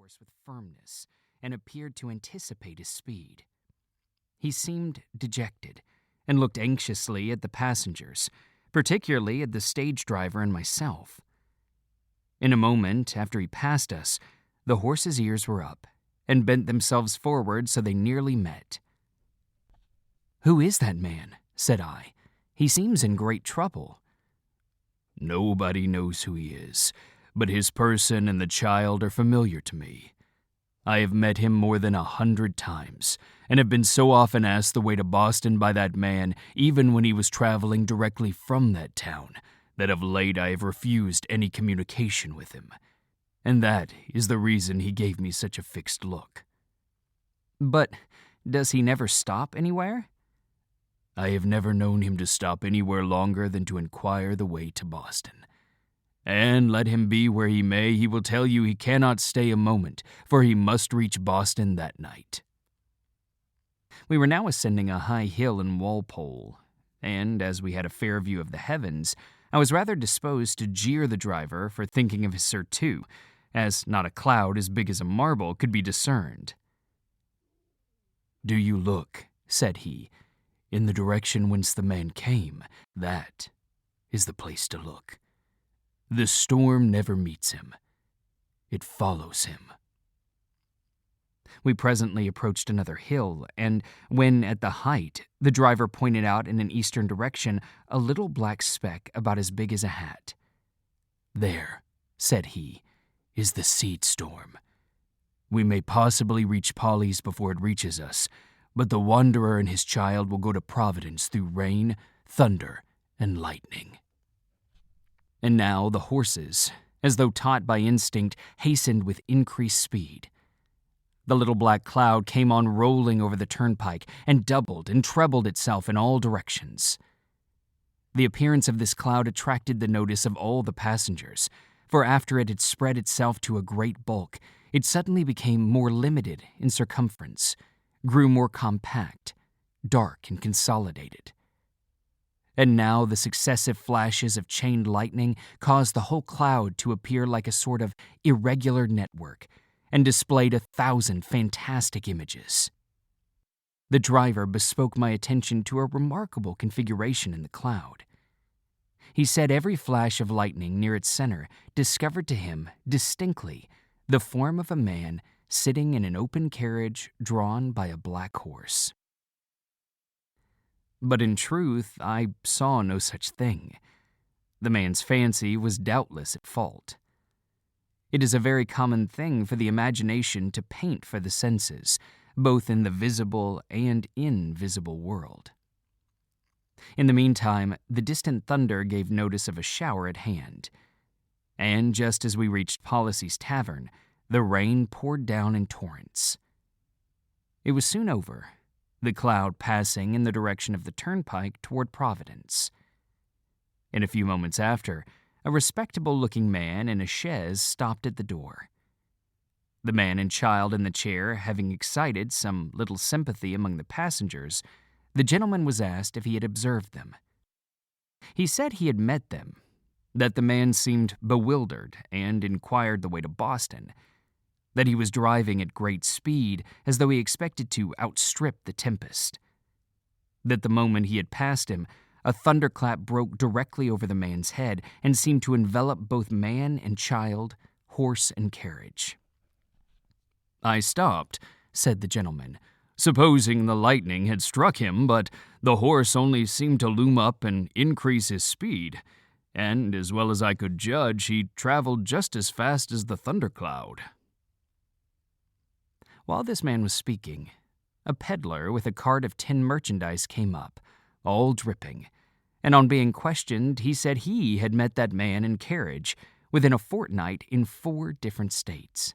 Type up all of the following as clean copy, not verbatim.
horse with firmness and appeared to anticipate his speed. He seemed dejected and looked anxiously at the passengers, particularly at the stage driver and myself. In a moment after he passed us, the horse's ears were up and bent themselves forward so they nearly met. "Who is that man?" said I. "He seems in great trouble." "Nobody knows who he is, but his person and the child are familiar to me. I have met him more than 100 times, and have been so often asked the way to Boston by that man, even when he was traveling directly from that town, that of late I have refused any communication with him. And that is the reason he gave me such a fixed look." "But does he never stop anywhere?" "I have never known him to stop anywhere longer than to inquire the way to Boston. And let him be where he may, he will tell you he cannot stay a moment, for he must reach Boston that night." We were now ascending a high hill in Walpole, and as we had a fair view of the heavens, I was rather disposed to jeer the driver for thinking of his surtout, as not a cloud as big as a marble could be discerned. "Do you look," said he, "in the direction whence the man came? That is the place to look. The storm never meets him. It follows him." We presently approached another hill, and when at the height, the driver pointed out in an eastern direction a little black speck about as big as a hat. "There," said he, "is the seed storm. We may possibly reach Polly's before it reaches us, but the wanderer and his child will go to Providence through rain, thunder, and lightning." And now the horses, as though taught by instinct, hastened with increased speed. The little black cloud came on rolling over the turnpike and doubled and trebled itself in all directions. The appearance of this cloud attracted the notice of all the passengers, for after it had spread itself to a great bulk, it suddenly became more limited in circumference, grew more compact, dark and consolidated. And now the successive flashes of chained lightning caused the whole cloud to appear like a sort of irregular network, and displayed 1,000 fantastic images. The driver bespoke my attention to a remarkable configuration in the cloud. He said every flash of lightning near its center discovered to him distinctly the form of a man sitting in an open carriage drawn by a black horse. But in truth, I saw no such thing. The man's fancy was doubtless at fault. It is a very common thing for the imagination to paint for the senses, both in the visible and invisible world. In the meantime, the distant thunder gave notice of a shower at hand, and just as we reached Policy's tavern, the rain poured down in torrents. It was soon over, the cloud passing in the direction of the turnpike toward Providence. In a few moments after, a respectable-looking man in a chaise stopped at the door. The man and child in the chair having excited some little sympathy among the passengers, the gentleman was asked if he had observed them. He said he had met them, that the man seemed bewildered and inquired the way to Boston, that he was driving at great speed as though he expected to outstrip the tempest, that the moment he had passed him, a thunderclap broke directly over the man's head and seemed to envelop both man and child, horse and carriage. "I stopped," said the gentleman, "supposing the lightning had struck him, but the horse only seemed to loom up and increase his speed, and, as well as I could judge, he traveled just as fast as the thundercloud." While this man was speaking, a peddler with a cart of tin merchandise came up, all dripping, and on being questioned, he said he had met that man and carriage within a fortnight in 4 different states.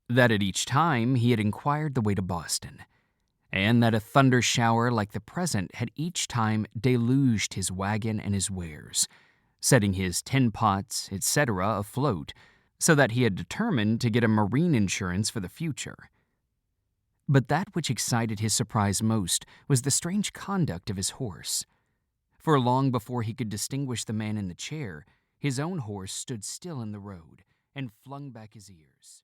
That at each time he had inquired the way to Boston, and that a thunder shower like the present had each time deluged his wagon and his wares, setting his tin pots, etc., afloat, so that he had determined to get a marine insurance for the future. But that which excited his surprise most was the strange conduct of his horse. For long before he could distinguish the man in the chair, his own horse stood still in the road and flung back his ears.